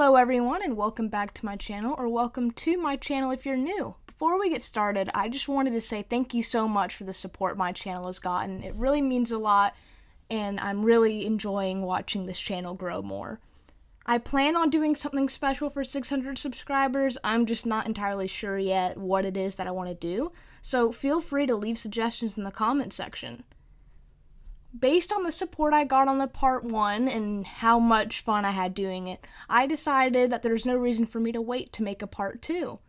Hello everyone and welcome back to my channel, or welcome to my channel if you're new. Before we get started, I just wanted to say thank you so much for the support my channel has gotten. It really means a lot and I'm really enjoying watching this channel grow more. I plan on doing something special for 600 subscribers. I'm just not entirely sure yet what it is that I want to do, so feel free to leave suggestions in the comment section. Based on the support I got on the part 1 and how much fun I had doing it, I decided that there's no reason for me to wait to make a part 2.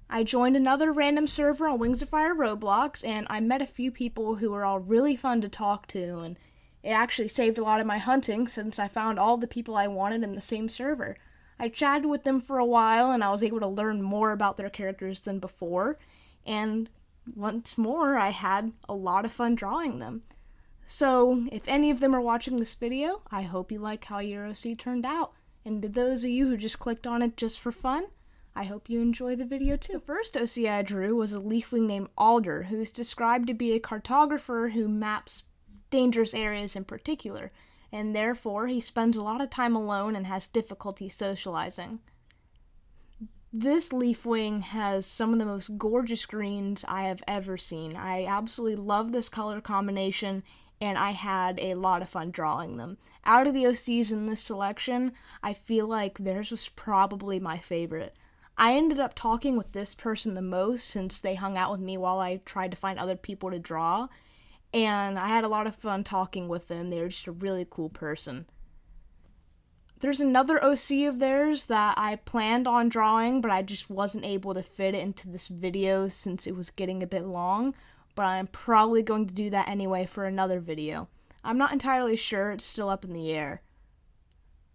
I joined another random server on Wings of Fire Roblox, and I met a few people who were all really fun to talk to, and it actually saved a lot of my hunting since I found all the people I wanted in the same server. I chatted with them for a while, and I was able to learn more about their characters than before, and once more, I had a lot of fun drawing them. So, if any of them are watching this video, I hope you like how your OC turned out. And to those of you who just clicked on it just for fun, I hope you enjoy the video too. The first OC I drew was a leafwing named Alder, who is described to be a cartographer who maps dangerous areas in particular, and therefore he spends a lot of time alone and has difficulty socializing. This leafwing has some of the most gorgeous greens I have ever seen. I absolutely love this color combination, and I had a lot of fun drawing them. Out of the OCs in this selection, I feel like theirs was probably my favorite. I ended up talking with this person the most since they hung out with me while I tried to find other people to draw, and I had a lot of fun talking with them. They were just a really cool person. There's another OC of theirs that I planned on drawing, but I just wasn't able to fit it into this video since it was getting a bit long, but I'm probably going to do that anyway for another video. I'm not entirely sure, it's still up in the air.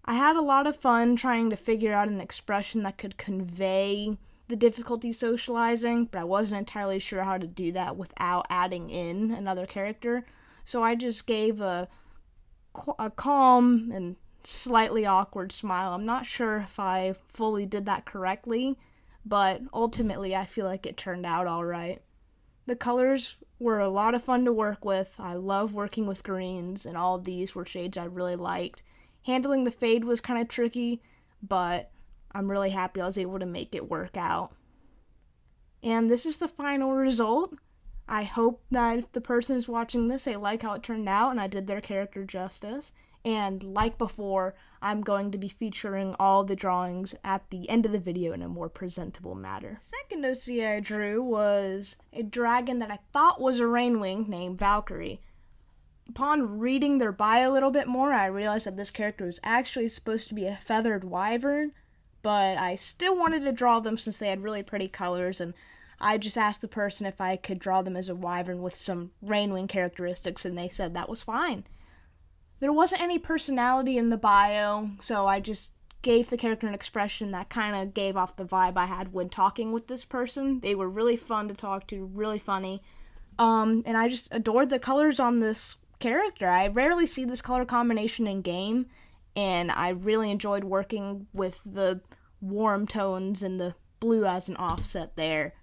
I had a lot of fun trying to figure out an expression that could convey the difficulty socializing, but I wasn't entirely sure how to do that without adding in another character, so I just gave a calm and slightly awkward smile. I'm not sure if I fully did that correctly, but ultimately I feel like it turned out alright. The colors were a lot of fun to work with. I love working with greens, and all of these were shades I really liked. Handling the fade was kind of tricky, but I'm really happy I was able to make it work out. And this is the final result. I hope that if the person is watching this, they like how it turned out and I did their character justice. And like before, I'm going to be featuring all the drawings at the end of the video in a more presentable manner. The second OC I drew was a dragon that I thought was a rainwing named Valkyrie. Upon reading their bio a little bit more, I realized that this character was actually supposed to be a feathered wyvern, but I still wanted to draw them since they had really pretty colors, and I just asked the person if I could draw them as a wyvern with some rainwing characteristics, and they said that was fine. There wasn't any personality in the bio, so I just gave the character an expression that kind of gave off the vibe I had when talking with this person. They were really fun to talk to, really funny, and I just adored the colors on this character. I rarely see this color combination in game, and I really enjoyed working with the warm tones and the blue as an offset there.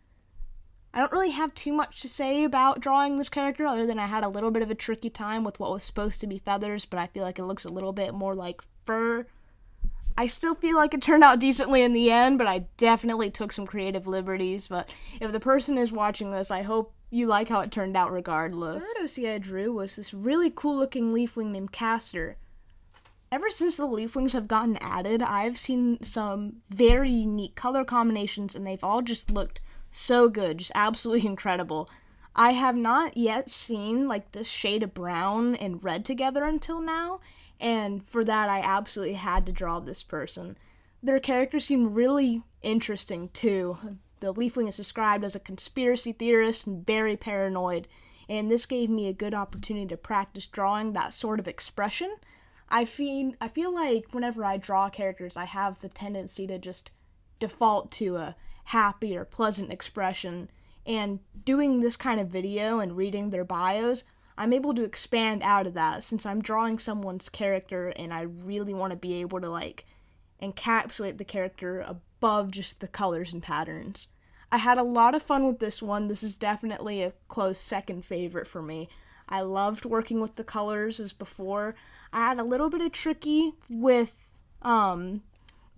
I don't really have too much to say about drawing this character other than I had a little bit of a tricky time with what was supposed to be feathers, but I feel like it looks a little bit more like fur. I still feel like it turned out decently in the end, but I definitely took some creative liberties. But if the person is watching this, I hope you like how it turned out regardless. The third OC I drew was this really cool looking leafwing named Castor. Ever since the leafwings have gotten added, I've seen some very unique color combinations, and they've all just looked so good, just absolutely incredible. I have not yet seen like this shade of brown and red together until now, and for that I absolutely had to draw this person. Their characters seem really interesting too. The leafwing is described as a conspiracy theorist and very paranoid, and this gave me a good opportunity to practice drawing that sort of expression. I feel like whenever I draw characters, I have the tendency to just default to a happy or pleasant expression, and doing this kind of video and reading their bios, I'm able to expand out of that since I'm drawing someone's character and I really want to be able to like encapsulate the character above just the colors and patterns. I had a lot of fun with this one. This is definitely a close second favorite for me. I loved working with the colors as before. I had a little bit of tricky with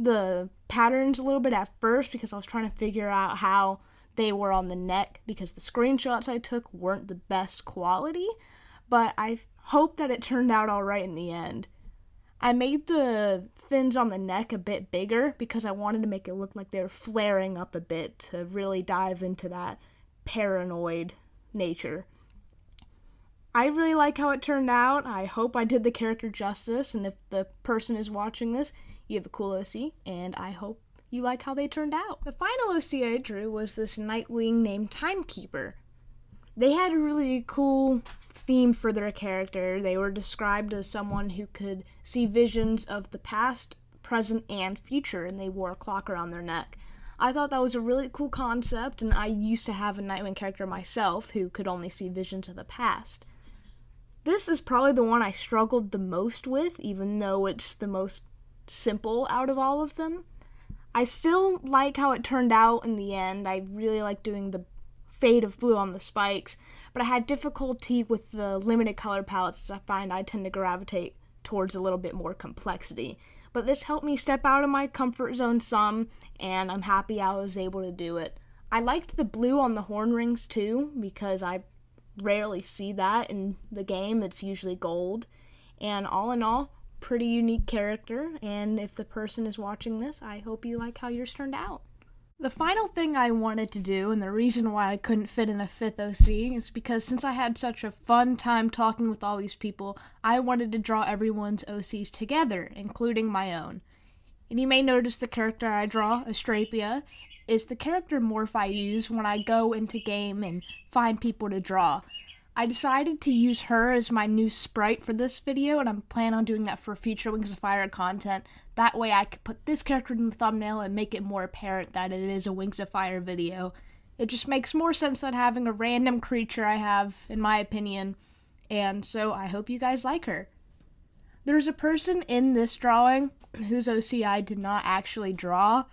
the patterns a little bit at first because I was trying to figure out how they were on the neck because the screenshots I took weren't the best quality, but I hope that it turned out all right in the end. I made the fins on the neck a bit bigger because I wanted to make it look like they were flaring up a bit to really dive into that paranoid nature. I really like how it turned out. I hope I did the character justice, and if the person is watching this, you have a cool OC, and I hope you like how they turned out. The final OC I drew was this Nightwing named Timekeeper. They had a really cool theme for their character. They were described as someone who could see visions of the past, present, and future, and they wore a clock around their neck. I thought that was a really cool concept, and I used to have a Nightwing character myself who could only see visions of the past. This is probably the one I struggled the most with, even though it's the most simple out of all of them. I still like how it turned out in the end. I really like doing the fade of blue on the spikes, but I had difficulty with the limited color palettes. I find I tend to gravitate towards a little bit more complexity. But this helped me step out of my comfort zone some, and I'm happy I was able to do it. I liked the blue on the horn rings too, because I rarely see that in the game. It's usually gold. And all in all, pretty unique character, and if the person is watching this, I hope you like how yours turned out. The final thing I wanted to do, and the reason why I couldn't fit in a 5th OC, is because since I had such a fun time talking with all these people, I wanted to draw everyone's OCs together, including my own. And you may notice the character I draw, Astrapia, is the character morph I use when I go into game and find people to draw. I decided to use her as my new sprite for this video, and I'm planning on doing that for future Wings of Fire content. That way I could put this character in the thumbnail and make it more apparent that it is a Wings of Fire video. It just makes more sense than having a random creature I have, in my opinion, and so I hope you guys like her. There's a person in this drawing whose OC I did not actually draw,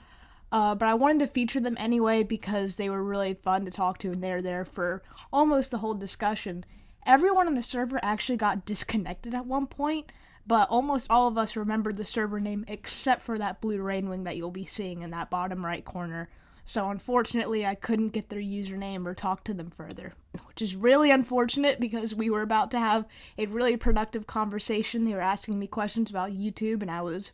but I wanted to feature them anyway because they were really fun to talk to, and they're there for almost the whole discussion. Everyone on the server actually got disconnected at one point, but almost all of us remembered the server name except for that blue rainwing that you'll be seeing in that bottom right corner. So unfortunately, I couldn't get their username or talk to them further, which is really unfortunate because we were about to have a really productive conversation. They were asking me questions about YouTube, and I was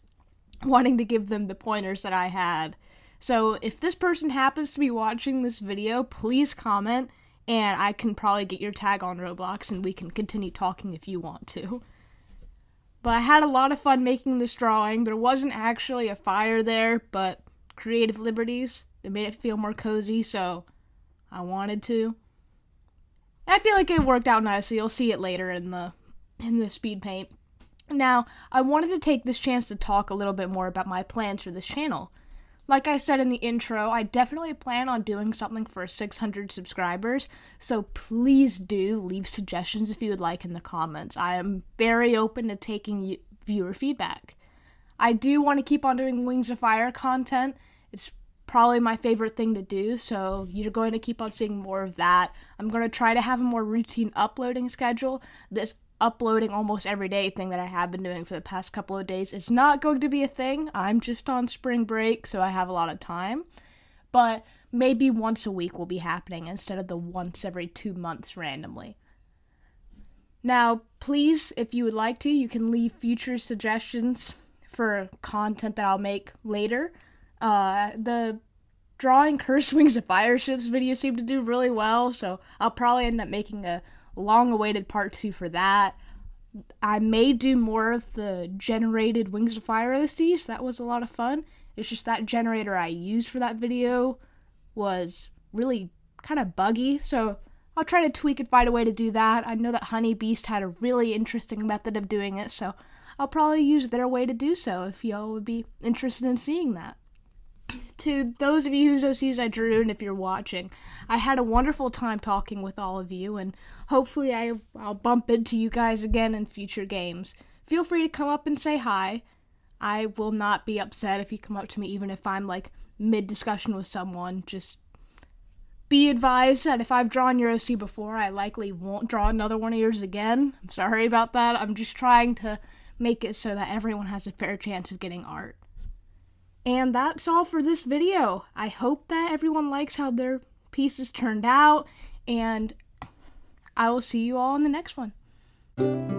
wanting to give them the pointers that I had. So if this person happens to be watching this video, please comment, and I can probably get your tag on Roblox, and we can continue talking if you want to. But I had a lot of fun making this drawing. There wasn't actually a fire there, but creative liberties. It made it feel more cozy, so I wanted to. And I feel like it worked out nicely. You'll see it later in the speed paint. Now, I wanted to take this chance to talk a little bit more about my plans for this channel. Like I said in the intro, I definitely plan on doing something for 600 subscribers, so please do leave suggestions if you would like in the comments. I am very open to taking viewer feedback. I do want to keep on doing Wings of Fire content. It's probably my favorite thing to do, so you're going to keep on seeing more of that. I'm going to try to have a more routine uploading schedule. This uploading almost every day thing that I have been doing for the past couple of days is not going to be a thing. I'm just on spring break, so I have a lot of time. But maybe once a week will be happening instead of the once every 2 months randomly. Now, please, if you would like to, you can leave future suggestions for content that I'll make later. The drawing Cursed Wings of Fire ships video seemed to do really well, so I'll probably end up making a long-awaited part 2 for that. I may do more of the generated Wings of Fire OCs. That was a lot of fun. It's just that generator I used for that video was really kind of buggy, so I'll try to tweak and find a way to do that. I know that Honey Beast had a really interesting method of doing it, so I'll probably use their way to do so if y'all would be interested in seeing that. To those of you whose OCs I drew, and if you're watching, I had a wonderful time talking with all of you, and hopefully I'll bump into you guys again in future games. Feel free to come up and say hi. I will not be upset if you come up to me, even if I'm like mid-discussion with someone. Just be advised that if I've drawn your OC before, I likely won't draw another one of yours again. I'm sorry about that. I'm just trying to make it so that everyone has a fair chance of getting art. And that's all for this video. I hope that everyone likes how their pieces turned out, and I will see you all in the next one.